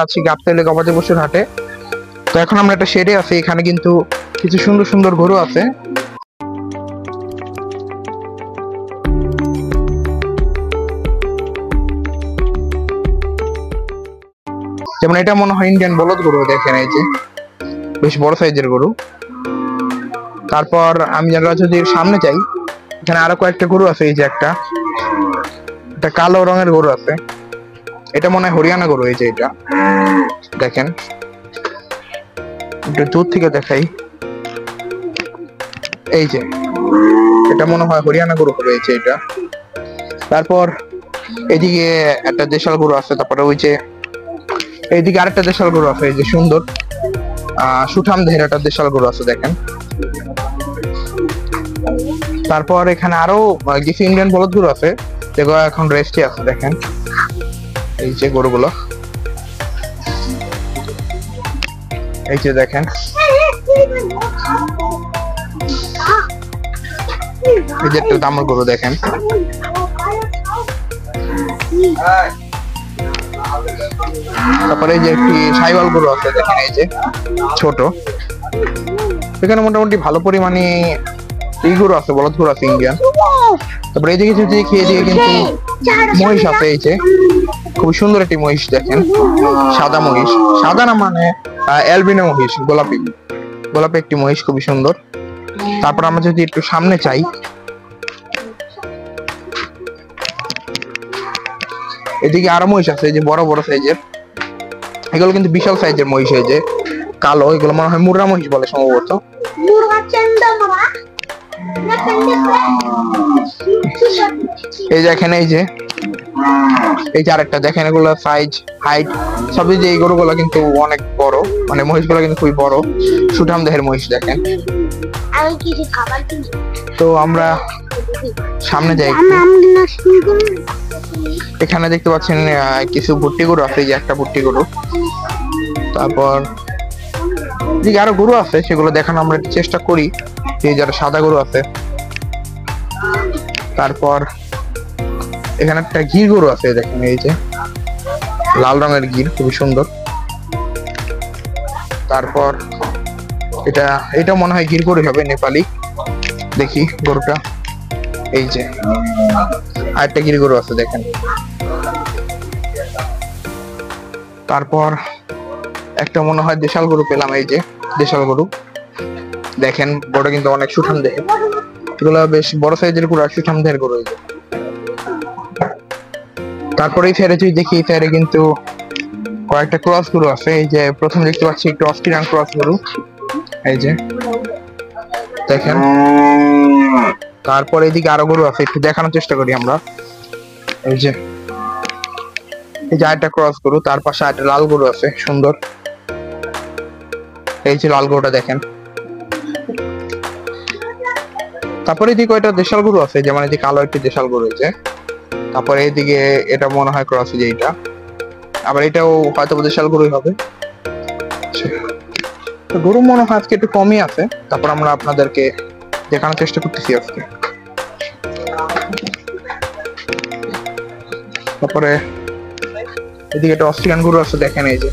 আছি গাবতলী গবাদি পশুর হাটে। তো এখন আমরা একটা শেডে আছি, এখানে কিন্তু কিছু সুন্দর সুন্দর গরু আছে। যেমন এটা মনে হয় ইন্ডিয়ান বলদ গরু, দেখেন এই যে বেশ বড় সাইজের গরু। তারপর আমি যদি সামনে যাই, এখানে আরো কয়েকটা গরু আছে। এই যে একটা কালো রঙের গরু আছে, এটা মনে হয় হরিয়ানা গরু। এই যে এটা দেখেন, একটু দূর থেকে দেখাই, এই যে এটা মনে হয় হরিয়ানা গরু হবে। এই যে এটা। তারপর এদিকে একটা দেশাল গরু আছে। তারপরে ওই যে এইদিকে আরেকটা দেশাল গরু আছে, এই যে সুন্দর সুঠাম দেহের একটা দেশাল গরু আছে, দেখেন। তারপর এখানে আরো কিছু ইন্ডিয়ান বলদ গরু আছে, যেগুলো এখন রেস্টে আছে, দেখেন এই যে গরুগুলো। এই যে দেখেন, এই যে একটা দামর গরু, দেখেন। তারপরে এই যে একটি সাইওয়াল গরু আছে, দেখেন এই যে ছোট। এখানে মোটামুটি ভালো পরিমাণে এই গরু আছে, বলদ গরু আছে ইন্ডিয়ান। তারপরে এইদিকে যদি দেখি, এদিকে কিন্তু মহিষ আছে। এই যে খুব সুন্দর একটি মহিষ, দেখেন সাদা মহিষ, সাদা না মানে অ্যালবিনো মহিষ, গোলাপি গোলাপি একটি মহিষ, খুবই সুন্দর। তারপর আমরা যদি একটু সামনে চাই, এদিকে আরো মহিষ আছে, এই যে বড় বড় সাইজের। এগুলো কিন্তু বিশাল সাইজের মহিষ। এই যে কালো, এগুলো মনে হয় মুর্রা মহিষ বলে সম্ভবত। এই দেখেন, এই যে আরেকটা দেখেন, এগুলো সাইজ হাইট সবই যে এই গরুগুলো কিন্তু অনেক বড়, মানে মহিষগুলো কিন্তু খুবই বড়, সুঠাম দেহের মহিষ, দেখেন। তো আমরা সামনে যাই, এখানে দেখতে পাচ্ছেন কিছু ভুট্টি গরু আছে, এই যে একটা ভুট্টি গরু। তারপর এদিকে আরো গরু আছে, সেগুলো দেখানো আমরা চেষ্টা করি। এই যারা সাদা গরু আছে। তারপর এখানে একটা গির গরু আছে, দেখেন এই যে লাল রঙের গির, খুবই সুন্দর। তারপর এটা মনে হয় গির গরু হবে, নেপালি। দেখি গরুটা, এই যে আরেকটা গির গরু আছে, দেখেন। তারপর একটা মনে হয় দেশাল গরু পেলাম, এই যে দেশাল গরু, দেখেন বড় কিন্তু অনেক সুঠাম দেহে। এগুলো বেশ বড় সাইজের গরু আর সুঠাম দেহের গরু। এই যে তারপরে এই সাইডে যদি দেখি, এই সাইডে কিন্তু কয়েকটা ক্রস গরু আছে। এই যে প্রথম দেখতে পাচ্ছি একটু অস্ট্রেলিয়ান ক্রস গরু, এই যে দেখেন। তারপর এদিকে আরো গরু আছে, একটু দেখানোর চেষ্টা করি আমরা। এই যে আরেকটা ক্রস গরু, তার পাশে একটা লাল গরু আছে, সুন্দর। এই যে লাল গরুটা, দেখেন। তারপরে এদিকে কয়টা দেশাল গরু আছে, যেমন এদিকে কালো একটি দেশাল গরু আছে। তারপরে এদিকে এটা মনে হয় ক্রস, যে এটা, আবার এটাও হয়তো দেশাল গরুই হবে। তো গরু মনে হয় আজকে একটু কমই আছে। তারপর আমরা আপনাদেরকে দেখানোর চেষ্টা করতেছি আজকে। তারপরে এদিকে একটা অস্ট্রেলিয়ান গরু আছে, দেখেন এই যে।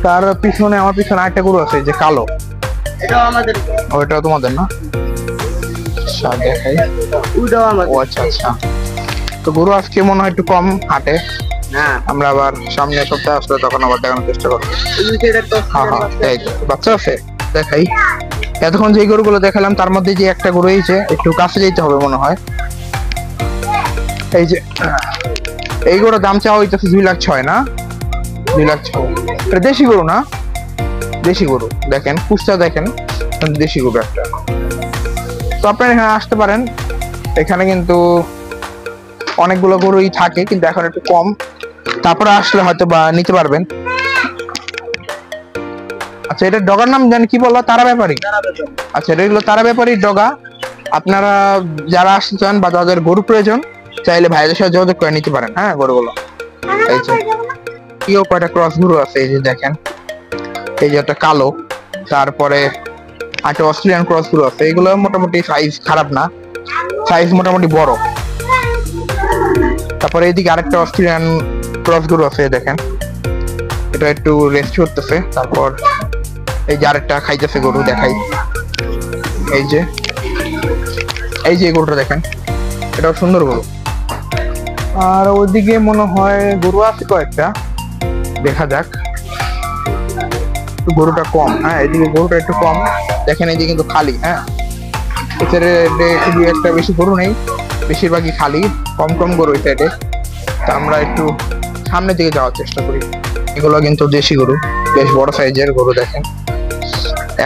তার পিছনে, আমার পিছনে আরেকটা গরু আছে, যে কালো, ওইটাও তোমাদের না? দেখাই, ও আচ্ছা আচ্ছা। তো গরু আজকে মনে হয় একটু কম হাটে। আমরা আবার সামনে সপ্তাহে আসলে তখন আবার দেখানোর চেষ্টা করবো। হ্যাঁ হ্যাঁ, এই তো বাচ্চা আছে, দেখাই। এতক্ষণ যে গরুগুলো দেখালাম, তার মধ্যে যে একটা গরু, এই যে একটু কাছে যেতে হবে মনে হয়। এই যে এই গরুর দাম চাওয়া হইতেছে 2,06,000 না? 2,06,000। এটা দেশি গরু না? দেশি গরু, দেখেন কুচটা, দেখেন দেশি গরু একটা। তো আপনারা এখানে আসতে পারেন, এখানে কিন্তু অনেকগুলো গরুই থাকে, কিন্তু এখন একটু কম। তারপরে আসলে হয়তো বা নিতে পারবেন। আচ্ছা, এটা ডগার নাম জানি কি বললো? তারা ব্যাপারী। আচ্ছা, এটা হলো তারা ব্যাপারী ডগা। আপনারা যারা আসতে চান বা যাদের গরু প্রয়োজন, চাইলে ভাইদের সাথে যোগাযোগ করে নিতে পারেন। হ্যাঁ, গরুগুলো এই যে কিও কয়টা ক্রস গরু আছে, এই যে দেখেন। এই যে একটা কালো, তারপরে একটা অস্ট্রেলিয়ান ক্রস গরু আছে। এগুলো মোটামুটি সাইজ খারাপ না, সাইজ মোটামুটি বড়। তারপরে এইদিকে আরেকটা অস্ট্রেলিয়ান ক্রস গরু আছে দেখেন, এটা একটু রেস্ট করতেছে। তারপর এই যে আরেকটা খাইতেছে গরু, দেখাই। এই যে এই গরুটা দেখেন, এটাও সুন্দর গরু। আর ওইদিকে মনে হয় গরু আছে কয়েকটা, দেখা যাক। গরুটা কম, হ্যাঁ এদিকে গরুটা একটু কম দেখেন। এই যে কিন্তু খালি, হ্যাঁ এখানে একটা বেশি গরু নেই, বেশিরভাগই খালি, কম কম গরু এই সাইডে। তা আমরা একটু সামনের দিকে যাওয়ার চেষ্টা করি। এগুলো কিন্তু দেশি গরু, বেশ বড় সাইজের গরু দেখেন।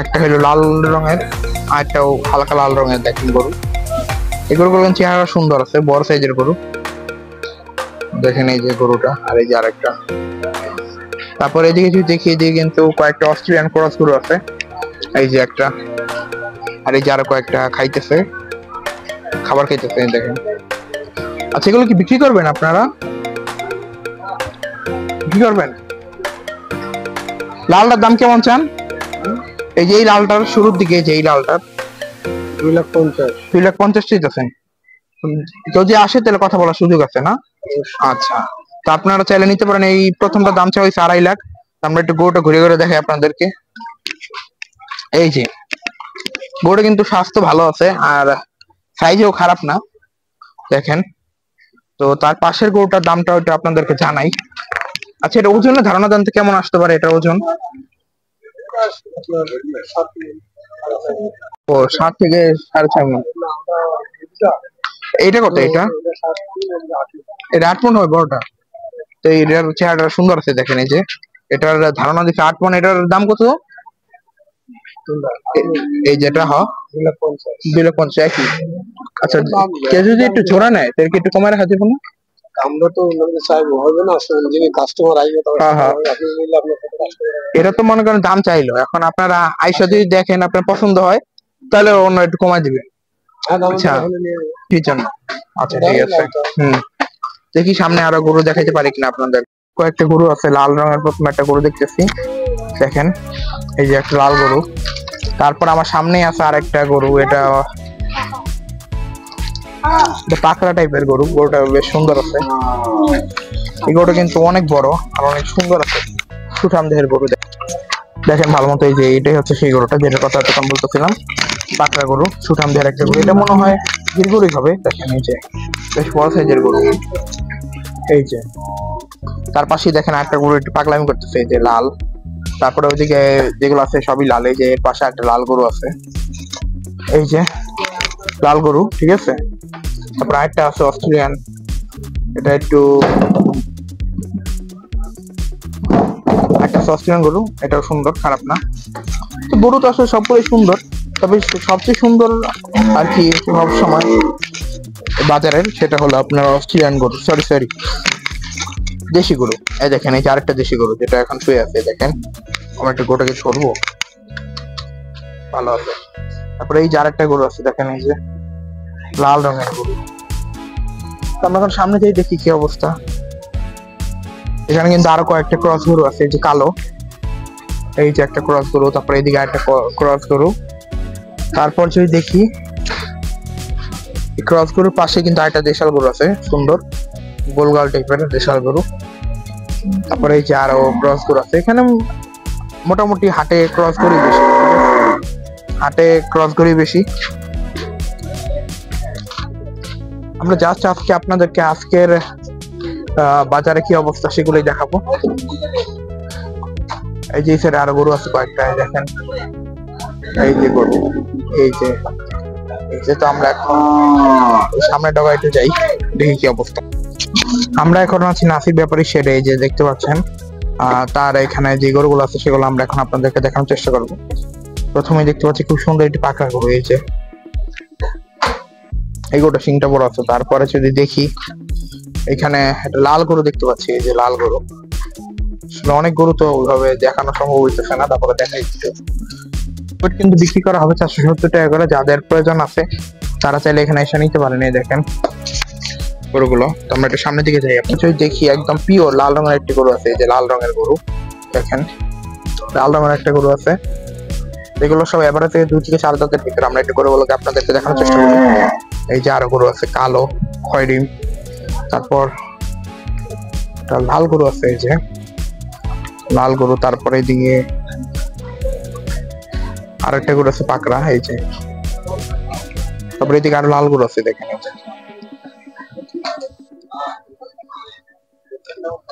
একটা হলো লাল রঙের, আর একটাও হালকা লাল রঙের দেখেন গরু। এই গরুগুলো চেহারা সুন্দর আছে, বড় সাইজের গরু দেখেন। এই যে গরুটা, আর এই যে আরেকটা। তারপর এদিকে যদি দেখি, এদিকে কিন্তু কয়েকটা অস্ট্রেলিয়ান ক্রস গরু আছে, এই যে একটা, আর এই যে আরো কয়েকটা খাইতেছে, খাবার খাইতেছে দেখেন। আচ্ছা, এগুলো কি বিক্রি করবেন আপনারা? বিক্রি করবেন? লালটার দাম কেমন চান? এই যে এই লালটার শুরুর দিকে, যে এই লালটার 2,50,000। 2,50,000 চাইতেছেন। যদি আসে তাহলে কথা বলার সুযোগ আছে না? আচ্ছা, তো আপনারা চাইলে নিতে পারেন। এই প্রথমটা দাম চাই হয়েছে 2.5 লাখ। আমরা একটু গরুটা ঘুরে ঘুরে দেখাই আপনাদেরকে। এই যে গরুটা কিন্তু স্বাস্থ্য ভালো আছে, আর সাইজেও খারাপ না দেখেন। তো তার পাশের গরুটার দামটা ওইটা আপনাদেরকে জানাই। আচ্ছা, এটা ওজনের ধারণা জানতে কেমন আসতে পারে? এটা ওজন ও 7 থেকে 6.5 মণ। এইটা কত? এটা 8 মণ হয় বড়টা। তো এটার চেহারাটা সুন্দর আছে দেখেন। এই যে এটার ধারণা দিচ্ছে 8 মণ। এটার দাম কত? এই যেটা 2,50,000 একই। আচ্ছা, কেউ যদি একটু জোড়া নেয় তাহলে কি একটু কমায় রাখা যাবে না? আমরা তো চাইবো, হবে না? যিনি কাস্টমার আসবে এটা তো মনে করেন দাম চাইলো, এখন আপনারা আইসা যদি দেখেন আপনার পছন্দ হয় তাহলে অন্য একটু কমাই দিবে। আচ্ছা, কি জন্য? আচ্ছা ঠিক আছে। দেখি সামনে আরো গরু দেখাইতে পারি কিনা আপনাদের। কয়েকটা গরু আছে, লাল রঙের প্রথমে একটা গরু দেখতেছি দেখেন। এই যে একটা লাল গরু। তারপর আমার সামনেই আছে আরেকটা গরু, এটা পাকড়া টাইপের গরু। গরুটা বেশ সুন্দর আছে। এই গরুটা কিন্তু অনেক বড় আর অনেক সুন্দর আছে, সুঠাম দেহের গরু দেখেন ভালো মতো। এই যে এটাই হচ্ছে সেই গরুটা যেটার কথা তখন বলতেছিলাম, পাকড়া গরু, সুঠাম দেহের একটা গরু। এটা মনে হয় গিরগরুই হবে দেখেন। এই যে বেশ বড় সাইজের গরু। এই যে তার পাশে দেখেন একটা গরু একটু পাগলামি করতেছে, এই যে লাল। তারপরে ওইদিকে যেগুলো আছে সবই লাল। এই যে এর পাশে একটা লাল গরু আছে, এই যে লাল গরু, ঠিক আছে। তারপর আরেকটা আছে অস্ট্রেলিয়ান, এটা একটু একটা অস্ট্রেলিয়ান গরু, এটাও সুন্দর, খারাপ না। তো গরু তো আসলে সবগুলোই সুন্দর, তবে সবচেয়ে সুন্দর আর কি সব সময় বাজারের, সেটা হলো আপনার অস্ট্রেলিয়ান গরু, সরি দেশি গরু। এই দেখেন, এই যে আরেকটা দেশি গরু যেটা এখন শুয়ে আছে দেখেন। আমরা একটা গরুটাকে ছড়বো, ভালো আছে। তারপরে এই যে আরেকটা গরু আছে দেখেন, এই যে লাল রঙের গরু। আমরা এখন সামনে দিয়ে দেখি কি অবস্থা। এখানে কিন্তু আরো কয়েকটা ক্রস গরু আছে, এই যে কালো, এই যে একটা ক্রস গরু। তারপরে এইদিকে আরেকটা ক্রস গরু। তারপর যদি দেখি ক্রস গরুর পাশে কিন্তু আরেকটা দেশাল গরু আছে, সুন্দর গোলগাল টাইপের দেশাল গরু। তারপরে এই যে আরো ক্রস গরু আছে। এখানে মোটামুটি হাটে ক্রস গরু বেশি, হাটে ক্রস গরু বেশি। আমরা জাস্ট আজকে আপনাদেরকে আজকের বাজারে কি অবস্থা সেগুলোই দেখাবো। এই যে সাইডে আরো গরু আছে কয়েকটা দেখেন। এই যে গরু, এই যে তো আমরা এখন সামনে ডগাইতে যাই, দেখি কি অবস্থা। আমরা এখন আছি নাসির ব্যাপারী শেডে। এই যে দেখতে পাচ্ছেন তার এখানে যে গরুগুলো আছে সেগুলো আমরা এখন আপনাদেরকে দেখানোর চেষ্টা করব। প্রথমে দেখতে পাচ্ছি খুব সুন্দর একটি পাকড়া গরু, এই যে এই গরুটা সিংটা বড় আছে। তারপরে যদি দেখি এখানে একটা লাল গরু দেখতে পাচ্ছি, এই যে লাল গরু। অনেক গরু তো ওইভাবে দেখানো সম্ভব হইতেছে না, তারপরে দেখাই দিতে। কিন্তু বিক্রি করা হবে 470 টাকা করে। যাদের প্রয়োজন আছে তারা চাইলে এখানে এসে নিতে পারেন। এই দেখেন গরুগুলো। তো আমরা একটু সামনের দিকে যাই। আপনি যদি দেখি একদম পিওর লাল রঙের একটি গরু আছে, এই যে লাল রঙের গরু দেখেন, লাল রঙের একটা গরু আছে। এগুলো সব এভারেজে 2 থেকে 4 দাঁতের ভিতরে। আমরা একটু গরুগুলোকে আপনাদেরকে দেখানোর চেষ্টা করবো। এই যে আরো গরু আছে কালো, খয়েরি। তারপর একটা লাল গরু আছে, এই যে লাল গরু। তারপরে এদিকে আরেকটা গরু আছে পাকড়া, এই যে। তারপরে এদিকে আরো লাল গরু আছে, দেখেন এই যে।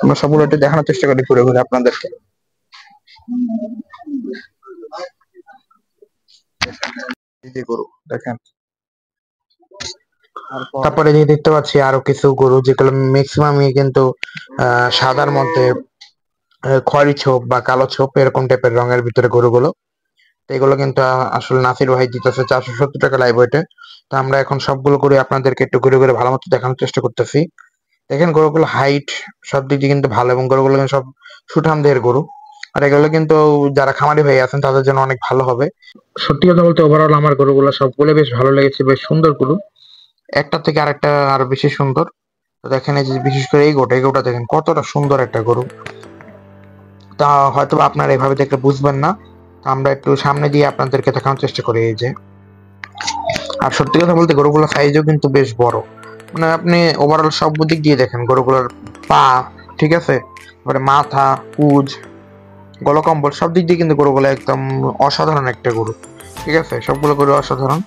আমরা সবগুলো একটু দেখানোর চেষ্টা করি ঘুরে ঘুরে আপনাদেরকে। এই যে গরু দেখেন। তারপরে যে দেখতে পাচ্ছি আরো কিছু গরু, যেগুলো ম্যাক্সিমামই কিন্তু সাদার মধ্যে খয়েরি ছোপ বা কালো ছোপ এরকম টাইপের রঙের ভিতরে গরুগুলো। তো এগুলো কিন্তু আসলে নাসির ভাই দিতেছে 470 টাকা লাইভ ওয়েটে। তো আমরা এখন সবগুলো গরু আপনাদেরকে একটু ঘুরে ঘুরে ভালো মতো দেখানোর চেষ্টা করতেছি। দেখেন গরুগুলো হাইট সব দিক দিয়ে কিন্তু ভালো, এবং গরুগুলো কিন্তু সব সুঠাম দেহের গরু। আর এগুলো কিন্তু যারা খামারি ভাই আছেন তাদের জন্য অনেক ভালো হবে। সত্যি কথা বলতে ওভারঅল আমার গরুগুলো সবগুলো বেশ ভালো লেগেছে, বেশ সুন্দর গরু, একটা থেকে আরেকটা আরো বেশি সুন্দর। তো দেখেন এই যে বিশেষ করে এই গোটা দেখেন কতটা সুন্দর একটা গরু। তা হয়তো আপনারা এভাবে দেখলে বুঝবেন না, তো আমরা একটু সামনে দিয়ে আপনাদেরকে দেখানোর চেষ্টা করি। এই যে, আর সত্যি কথা বলতে গরুগুলোর সাইজও কিন্তু বেশ বড়। মানে আপনি ওভারঅল সব দিক দিয়ে দেখেন গরুগুলোর পা, ঠিক আছে, তারপরে মাথা, কুজ, গলকম্বল সব দিক দিয়ে কিন্তু গরুগুলো একদম অসাধারণ একটা গরু, ঠিক আছে, সবগুলো গরু অসাধারণ।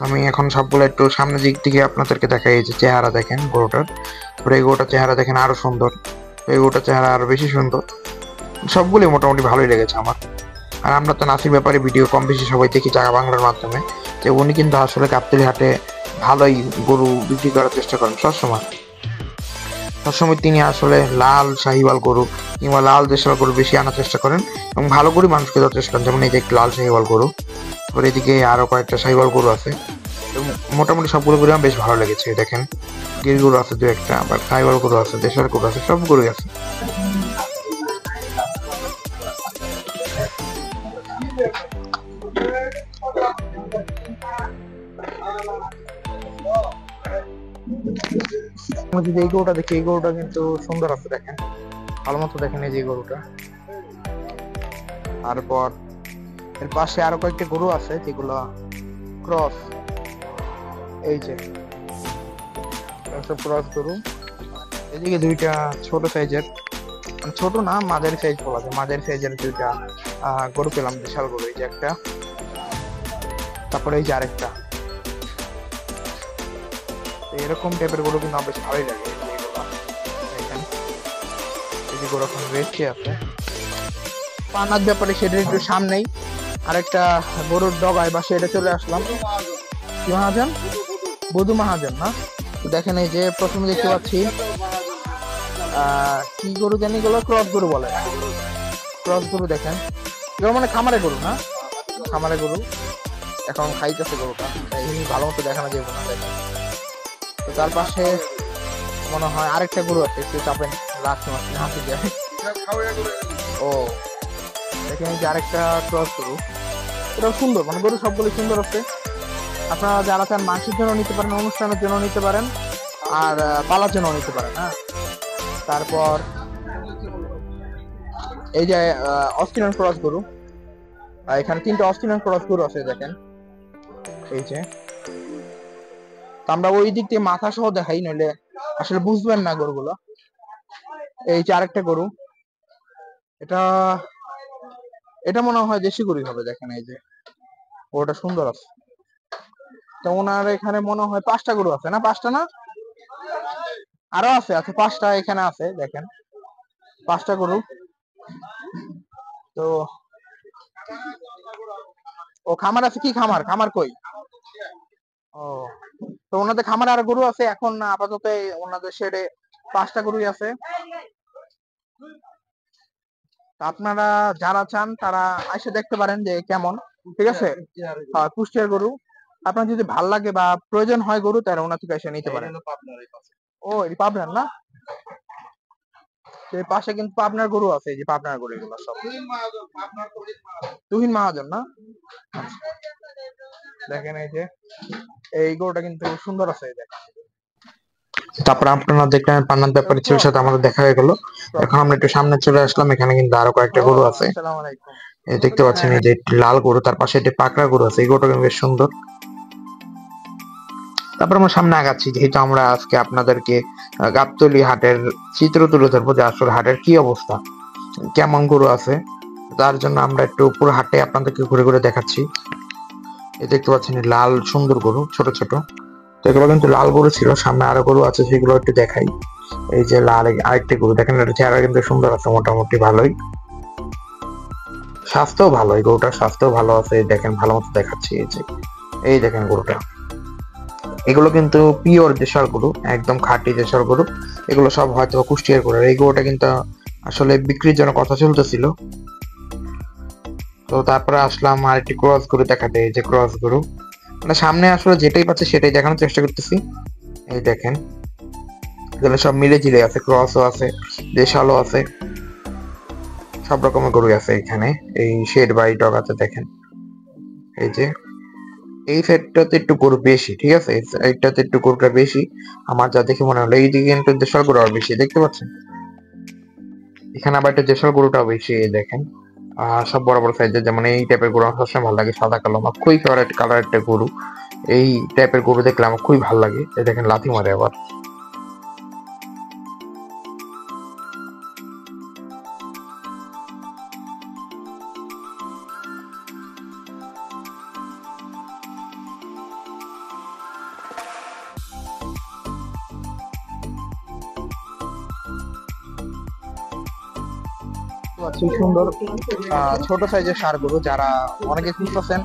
আমি এখন সবগুলো একটু সামনের দিক থেকে আপনাদেরকে দেখাই। এই যে চেহারা দেখেন গরুটার, তারপরে এই গরুটার চেহারা দেখেন আরো সুন্দর, এই গরুটার চেহারা আরো বেশি সুন্দর। সবগুলোই মোটামুটি ভালোই লেগেছে আমার। আর আমরা তো নাসির ব্যাপারে ভিডিও কম বেশি সবাই দেখি জাগা বাংলার মাধ্যমে, যে উনি কিন্তু আসলে গাবতলী হাটে ভালোই গরু বিক্রি করার চেষ্টা করেন সবসময়। সবসময় তিনি আসলে লাল শাহিওয়াল গরু কিংবা লাল দেশাল গরু বেশি আনার চেষ্টা করেন, এবং ভালো গরু মানুষকে দেওয়ার চেষ্টা করেন। যেমন এই যে একটি লাল শাহিওয়াল গরু, তারপরে এদিকে আরো কয়েকটা শাহিওয়াল গরু আছে। এবং মোটামুটি সবগুলো গরু আমার বেশ ভালো লেগেছে। দেখেন গির গরু আছে দু একটা, আবার শাহিওয়াল গরু আছে, দেশাল গরু আছে, সব গরুই আছে। যদি এই গরুটা দেখি, এই গরুটা কিন্তু সুন্দর আছে, দেখেন ভালো মতো দেখেন এই যে গরুটা। তারপর এর পাশে আরো কয়েকটা গরু আছে যেগুলো ক্রস, এই যে সব ক্রস গরু। এদিকে দুইটা ছোট সাইজের, ছোট না মাঝারি সাইজ বলা যায়, মাঝারি সাইজের দুইটা গরু পেলাম, বিশাল গরু, এই যে একটা, তারপরে এই যে আরেকটা। এরকম টাইপের গরু কিন্তু আমার বেশ ভালোই লাগে। এই যে গরু এখন রেস্টে আছে। পানার ব্যাপারে সেটা একটু সামনেই আরেকটা গরুর ডগায় বা সেটা চলে আসলাম। কি মহাজন? বধু মহাজন না? দেখেন এই যে প্রথমে দেখতে পাচ্ছি কি গরু জানি, গুলো ক্রস গরু বলে, ক্রস গরু। দেখেন এগুলো মানে খামারে গরু না, খামারে গরু। এখন খাইতেছে গরুটা, ভালো মতো দেখানো যাবে না। দেখেন তো তার পাশে মনে হয় আরেকটা গরু আছে, একটু চাপেন রাখতে হাতে যায়। ও দেখেন এই যে আরেকটা ক্রস গরু, এটাও সুন্দর, মানে গরু সবগুলো সুন্দর আছে। আপনারা যারা চান মাংসের জন্য নিতে পারেন, অনুষ্ঠানের জন্য নিতে পারেন, আর পালার জন্য নিতে পারেন। হ্যাঁ, তারপর এই যে অস্ট্রেলিয়ান ক্রস গরু, এখানে 3টা অস্ট্রেলিয়ান ক্রস গরু আছে দেখেন এই যে। আমরা ওই দিক দিয়ে মাথা সহ দেখাই, নইলে আসলে বুঝবেন না গরুগুলো। এই যে আরেকটা গরু, এটা এটা মনে হয় দেশি গরুই হবে। দেখেন এই যে গরুটা সুন্দর আছে। তো ওনার এখানে মনে হয় 5টা গরু আছে না, 5টা না আরো আছে, আচ্ছা 5টা এখানে আছে। দেখেন 5টা গরু। তো ও খামার আছে, কি খামার, খামার কই? ও, তো ওনাদের খামারে আরো গরু আছে। এখন আপাতত ওনাদের শেডে 5টা গরুই আছে। আপনারা যারা চান তারা এসে দেখতে পারেন যে কেমন, ঠিক আছে। কুষ্টিয়ার গরু আপনার যদি ভাল লাগে বা প্রয়োজন হয় গরু, তারা ওনার থেকে এসে নিতে পারেন। ও এই পাবনার না, এই পাশে কিন্তু পাবনার গরু আছে, এই যে পাবনার গরু এগুলো সব। তুহিন মহাজন না? দেখেন এই যে এই গরুটা কিন্তু সুন্দর আছে। দেখেন তারপর আপনারা দেখলেন পান্নার ব্যাপারে ছেলের সাথে আমাদের দেখা হয়ে গেল। এখন আমরা একটু সামনে চলে আসলাম, এখানে কিন্তু আরো কয়েকটা গরু আছে। এই দেখতে পাচ্ছেন এই যে লাল গরু, তার পাশে একটি পাকড়া গরু আছে, এই গরুটা কিন্তু বেশ সুন্দর। তারপর আমরা সামনে আগাচ্ছি, যেহেতু আমরা আজকে আপনাদেরকে গাবতলী হাটের চিত্র তুলে ধরবো যে আসলে হাটের কি অবস্থা, কেমন গরু আছে। তার জন্য আমরা একটু পুরো হাটে আপনাদেরকে ঘুরে ঘুরে দেখাচ্ছি। এই দেখতে পাচ্ছেন এই লাল সুন্দর গরু, ছোট ছোট। তো এগুলো কিন্তু লাল গরু ছিল, সামনে আরো গরু আছে, সেগুলো একটু দেখাই। এই যে লাল আরেকটি গরু দেখেন, এটা চেহারা কিন্তু সুন্দর আছে, মোটামুটি ভালোই, স্বাস্থ্যও ভালো, এই গরুটার স্বাস্থ্যও ভালো আছে। এই দেখেন ভালো মতো দেখাচ্ছি, এই যে এই দেখেন গরুটা। এগুলো কিন্তু পিওর দেশাল গরু, একদম খাঁটি দেশাল গরু। এগুলো সব হয়তো কুষ্টিয়ার গরু। এই গরুটা কিন্তু আসলে বিক্রির জন্য কথা চলতেছিল। তো তারপরে আসলাম আর একটি ক্রস গরু দেখাতে, এই যে ক্রস গরু। মানে সামনে আসলে যেটাই পাচ্ছে সেটাই দেখানোর চেষ্টা করতেছি। এই দেখেন এগুলো সব মিলে জিলে আছে, ক্রসও আছে, দেশালও আছে, সব রকমের গরু আছে এখানে। এই শেড বাই ডগ আছে দেখেন। এই যে এই সাইডটাতে একটু গরু বেশি, ঠিক আছে, এই সাইডটাতে একটু গরুটা বেশি আমার যা দেখে মনে হলো। এইদিকে কিন্তু দেশাল গরু আর বেশি, দেখতে পাচ্ছেন। এখানে আবার একটা দেশাল গরুটাও বেশি, এই দেখেন। সব বড় বড় সাইজের, যেমন এই টাইপের গরু আমার সবসময় ভালো লাগে, সাদা কালো। আমার খুবই ফেভারিট কালার একটা গরু। এই টাইপের গরু দেখলে আমার খুবই ভালো লাগে। এই দেখেন লাথি মারে আবার। পাচ্ছি সুন্দর ছোট সাইজের ষাঁড় গরু, যারা অনেকে খুঁজতেছেন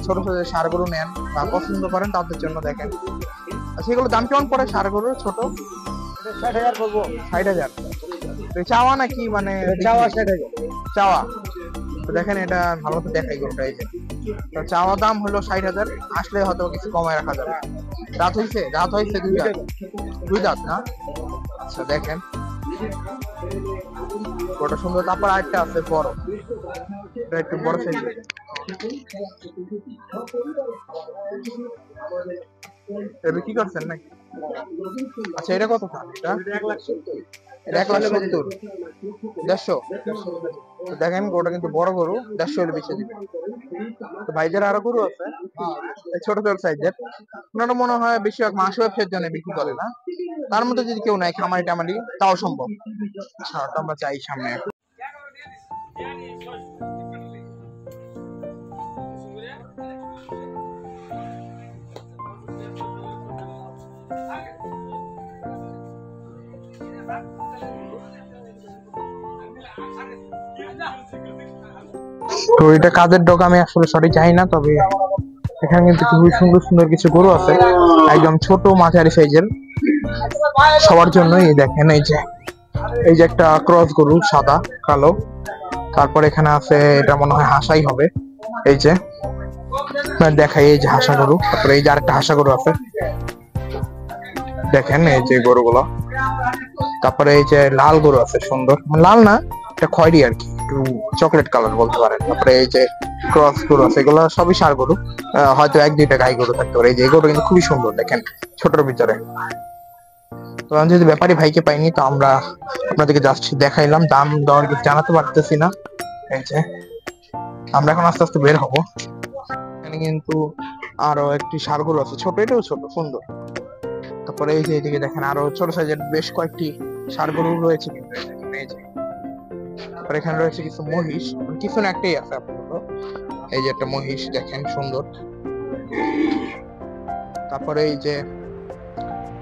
ছোট সাইজের ষাঁড় গরু নেন বা পছন্দ করেন তাদের জন্য দেখেন। সেগুলো দাম কেমন পড়ে ষাঁড় গরুর ছোট? 60,000 করবো। 60,000। চাওয়া নাকি মানে চাওয়া 60,000। চাওয়া? তো দেখেন এটা ভালো মতো দেখাই গরুটা, এই যে তো চাওয়া দাম হলো 60,000, আসলে হয়তো কিছু কমায় রাখা যাবে। দাঁত হয়েছে? দাঁত হয়েছে দুই দাঁত? দুই দাঁত না? আচ্ছা দেখেন গরুটা সুন্দর। তারপর আরেকটা আছে বড়, এটা একটু বড় সাইজ। এটা কি করছেন নাকি? আচ্ছা এটা কত দাম? এটা 1,70,000, 150। তো দেখেন গরুটা কিন্তু বড় গরু, 150 হলে বেশি দিবে। তো ভাইদের আরো গরু আছে এই ছোট ছোট সাইজের, ওনারা মনে হয় বেশিরভাগ মাংস ব্যবসার জন্য বিক্রি করে না। তার মধ্যে যদি কেউ নাই খামারি টামারি তাও সম্ভব। আচ্ছা তো আমরা চাই সামনে। তো এটা কাদের ডগ আমি আসলে সঠিক জানি না, তবে এখানে কিন্তু খুবই সুন্দর সুন্দর কিছু গরু আছে, একদম ছোট মাঝারি সাইজের, সবার জন্য। এই দেখেন এই যে একটা ক্রস গরু, সাদা কালো। তারপর এখানে আছে, এটা মনে হয় হাসাই হবে। এই যে দেখাই, এই যে হাসা গরু। তারপরে এই যে আরেকটা হাসা গরু আছে, দেখেন এই যে গরুগুলো। তারপরে এই যে লাল গরু আছে সুন্দর, লাল না এটা খয়েরি আর কি, একটু চকলেট কালার বলতে পারেন। তারপরে এই যে ক্রস গরু আছে, এগুলো সবই ষাঁড় গরু, হয়তো এক দুইটা গাই গরু থাকতে পারে। এই যে এই গরু কিন্তু খুবই সুন্দর দেখেন, ছোটর ভিতরে। তো আমি যদি ব্যাপারী ভাইকে পাইনি, তো আমরা আপনাদেরকে জাস্ট দেখাইলাম, দাম দর কিছু জানাতে পারতেছি না। এই যে আমরা এখন আস্তে আস্তে বের হব। এখানে কিন্তু আরো একটি ষাঁড় গরু আছে, ছোট, এটাও ছোট সুন্দর। তারপরে এই যে এদিকে দেখেন আরো ছোট সাইজের বেশ কয়েকটি ষাঁড় গরু রয়েছে কিন্তু এই যে। তারপরে এখানে রয়েছে কিছু মহিষ, কিছু না একটাই আছে আপাতত। এই যে একটা মহিষ দেখেন সুন্দর। তারপরে এই যে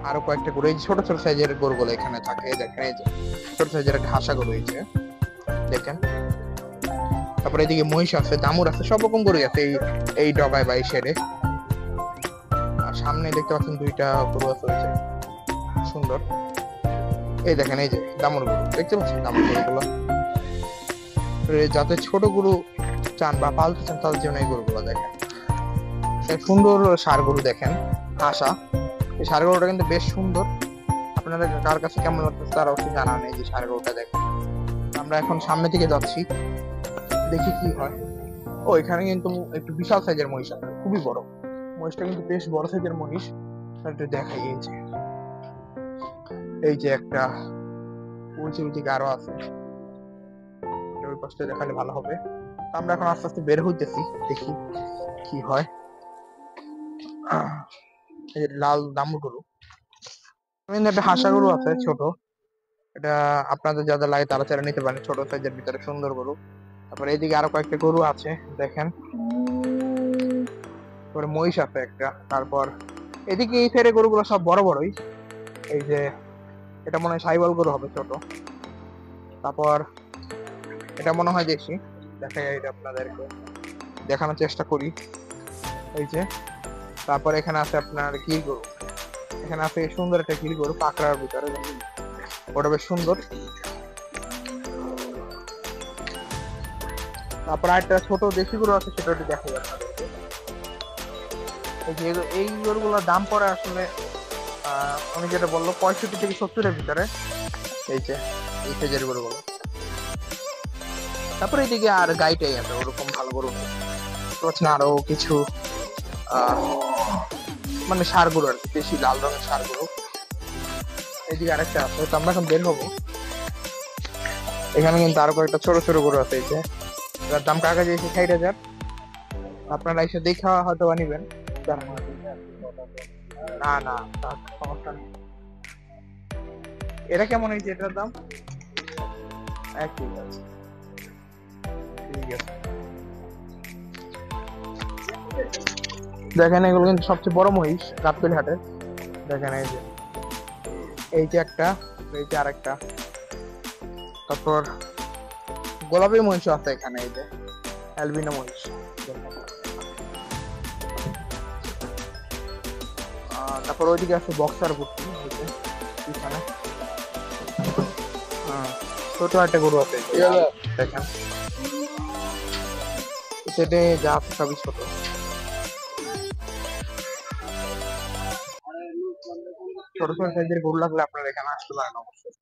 আরো কয়েকটা গরু, এই ছোট ছোট সাইজের গরুগুলো এখানে থাকে, দেখেন এই যে ছোট সাইজের একটা হাসা গরু, এই যে দেখেন। তারপরে এদিকে মহিষ আছে, দামুর আছে, সব রকম গরু আছে এই ডগায় বা এই শেডে। আর সামনে দেখতে পাচ্ছেন দুইটা গরু আছে, ওই যে সুন্দর। এই দেখেন এই যে দামুর গরু, দেখতে পাচ্ছেন দামুর গরুগুলো। যাতে ছোট গরু চান বা পালতে চান তাদের জন্য এই গরুগুলো দেখেন। সুন্দর ষাঁড় গরু দেখেন, হাসা। এই ষাঁড় গরুটা কিন্তু বেশ সুন্দর। আপনাদের কার কাছে কেমন লাগতেছে তারা অবশ্যই জানান। এই যে ষাঁড় গরুটা দেখেন। আমরা এখন সামনে থেকে যাচ্ছি, দেখি কি হয়। ও এখানে কিন্তু একটু বিশাল সাইজের মহিষ আছে, খুবই বড় মহিষটা, কিন্তু বেশ বড় সাইজের মহিষ। একটু দেখাই, এই যে একটা ওইদিকে আরো আছে, ওই পাশটা দেখালে ভালো হবে। আমরা এখন আস্তে আস্তে বের হইতেছি, দেখি কি হয়। এই যে লাল দামুর গরু। কিন্তু একটা হাসা গরু আছে ছোট, এটা আপনাদের যাদের লাগে তারা চাইলে নিতে পারেন, ছোট সাইজের ভিতরে সুন্দর গরু। তারপরে এইদিকে আরো কয়েকটা গরু আছে দেখেন, তারপরে মহিষ আছে একটা। তারপর এদিকে এই সাইডে গরুগুলো সব বড় বড়ই, এই যে এটা মনে হয় সাইওয়াল গরু হবে ছোট। তারপর এটা মনে হয় দেশি, দেখা যায় এটা আপনাদেরকে দেখানোর চেষ্টা করি। এই যে তারপর এখানে আছে আপনার গির গরু, এখানে আছে সুন্দর একটা গির গরু পাকড়ার ভিতরে, ওটা বেশ সুন্দর। তারপর একটা ছোট দেশি গরু আছে, সেটা একটু দেখা যাচ্ছে আপনাদেরকে। এই যে এই গরুগুলোর দাম পড়ে আসলে উনি যেটা বললো 65 থেকে 70-এর ভিতরে। এই যে এই সাইজের গরুগুলো। তারপরে এইদিকে আর গাইটাই আছে, ওরকম ভালো গরু নেই। না আরো কিছু মানে ষাঁড় গরু আর কি, বেশি লাল রঙের ষাঁড় গরু। এইদিকে আরেকটা আছে, তো আমরা এখন বের হবো। এখানে কিন্তু আরো কয়েকটা ছোট ছোট গরু আছে, এই যে এটার দাম কাকা দিয়েছে 60,000। আপনারা এসে দেখা হয়তো নিবেন। না না, তার সমস্যা নেই। এটা কেমন হয়েছে এটার দাম? ঠিক আছে, ঠিক আছে। দেখেন এগুলো কিন্তু সবচেয়ে বড় মহিষ গাবতলী হাটের। দেখেন এই যে একটা, এই যে আরেকটা। তারপর গোলাপি মহিষ আছে এখানে, এই যে অ্যালবিনো মহিষ। তারপর ওইদিকে আছে বক্সার ভর্তি, এখানে ছোট একটা গরু আছে দেখেন, সেটা যা আছে সবই ছোট। ছোট ছোট সাইজের গরু লাগলে আপনারা এখানে আসতে পারেন অবশ্যই।